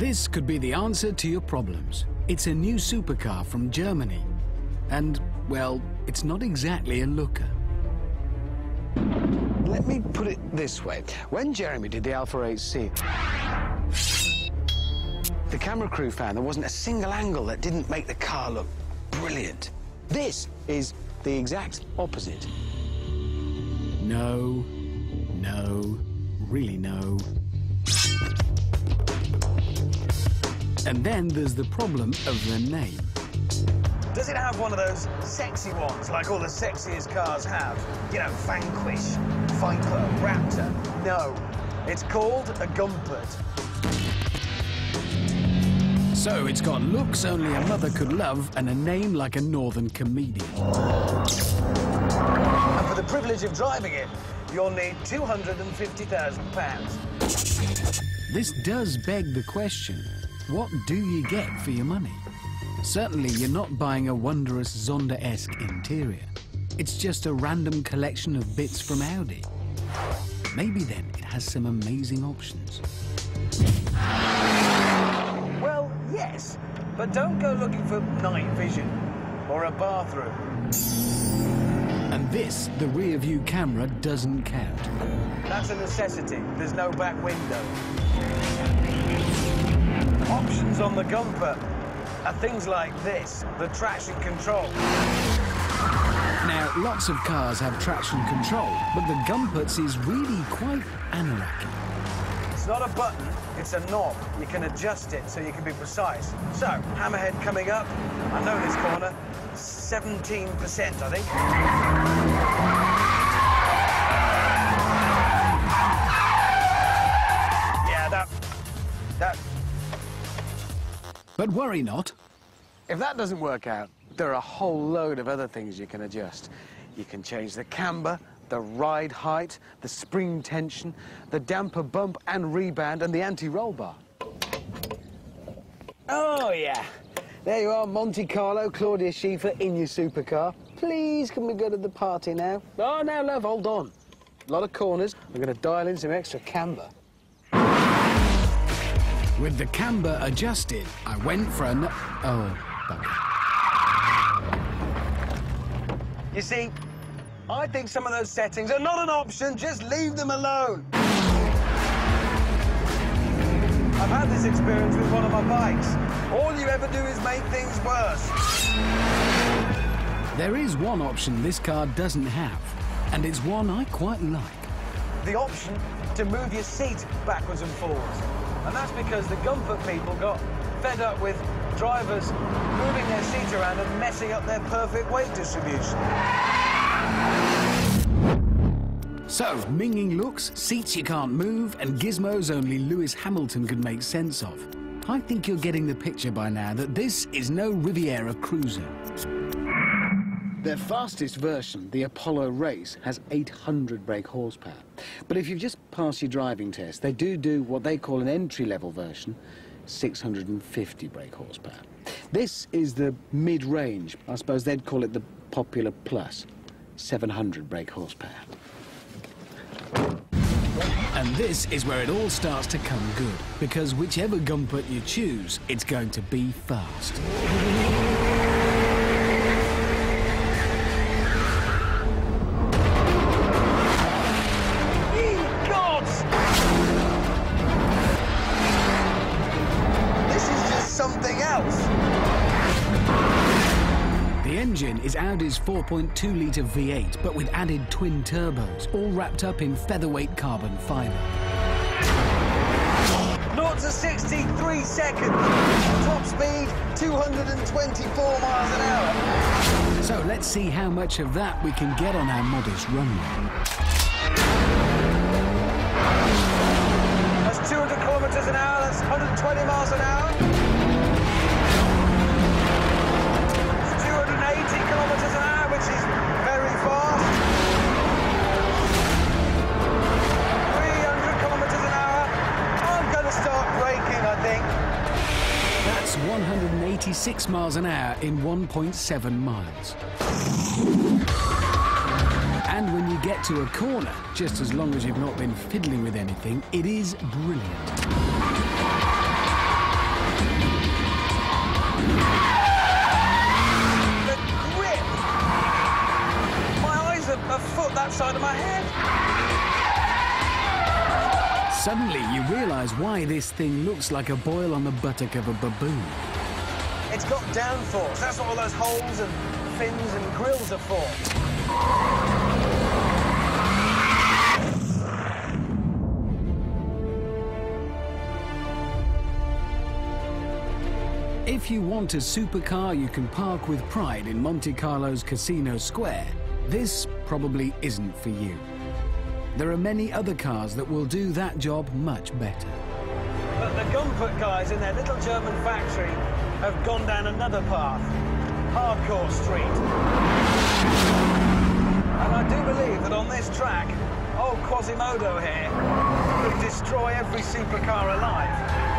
This could be the answer to your problems. It's a new supercar from Germany. And, well, it's not exactly a looker. Let me put it this way. When Jeremy did the Alpha 8C, the camera crew found there wasn't a single angle that didn't make the car look brilliant. This is the exact opposite. No, really no. And then there's the problem of the name. Does it have one of those sexy ones, like all the sexiest cars have? You know, Vanquish, Viper, Raptor? No, it's called a Gumpert. So it's got looks only a mother could love and a name like a northern comedian. And for the privilege of driving it, you'll need £250,000. This does beg the question, what do you get for your money? Certainly you're not buying a wondrous Zonda-esque interior. It's just a random collection of bits from Audi. Maybe then it has some amazing options. Well, yes, but don't go looking for night vision or a bathroom. And this, the rear view camera, doesn't count. That's a necessity. There's no back window. Options on the Gumpert are things like this, the traction control. Now, lots of cars have traction control, but the Gumpert's is really quite anorak. It's not a button, it's a knob. You can adjust it so you can be precise. So, hammerhead coming up. I know this corner. 17%, I think. Yeah, that... But worry not. If that doesn't work out, there are a whole load of other things you can adjust. You can change the camber, the ride height, the spring tension, the damper bump and rebound, and the anti-roll bar. Oh, yeah. There you are, Monte Carlo, Claudia Schiffer in your supercar. Please, can we go to the party now? Oh, no, love, hold on. A lot of corners. I'm going to dial in some extra camber. With the camber adjusted, I went for a... Oh, bugger. You see, I think some of those settings are not an option. Just leave them alone. I've had this experience with one of my bikes. All you ever do is make things worse. There is one option this car doesn't have, and it's one I quite like. The option to move your seat backwards and forwards. And that's because the Gumpert people got fed up with drivers moving their seat around and messing up their perfect weight distribution. So, minging looks, seats you can't move, and gizmos only Lewis Hamilton could make sense of. I think you're getting the picture by now that this is no Riviera cruiser. Their fastest version, the Apollo Race, has 800 brake horsepower. But if you've just passed your driving test, they do what they call an entry-level version, 650 brake horsepower. This is the mid-range. I suppose they'd call it the Popular Plus, 700 brake horsepower. And this is where it all starts to come good, because whichever Gumpert you choose, it's going to be fast. The engine is Audi's 4.2-litre V8, but with added twin turbos, all wrapped up in featherweight carbon fibre. 0 to 63 seconds. Top speed, 224 miles an hour. So let's see how much of that we can get on our modest runway. That's 200 kilometres an hour, that's 120 miles an hour. 80 kilometres an hour, which is very fast. 300 kilometres an hour. I'm going to start braking, I think. That's 186 miles an hour in 1.7 miles. And when you get to a corner, just as long as you've not been fiddling with anything, it is brilliant. The grip! My eyes are a foot that side of my head. Suddenly, you realise why this thing looks like a boil on the buttock of a baboon. It's got downforce. That's what all those holes and fins and grills are for. If you want a supercar you can park with pride in Monte Carlo's Casino Square, this probably isn't for you. There are many other cars that will do that job much better. But the Gumpert guys in their little German factory have gone down another path. Hardcore street. And I do believe that on this track, old Quasimodo here could destroy every supercar alive.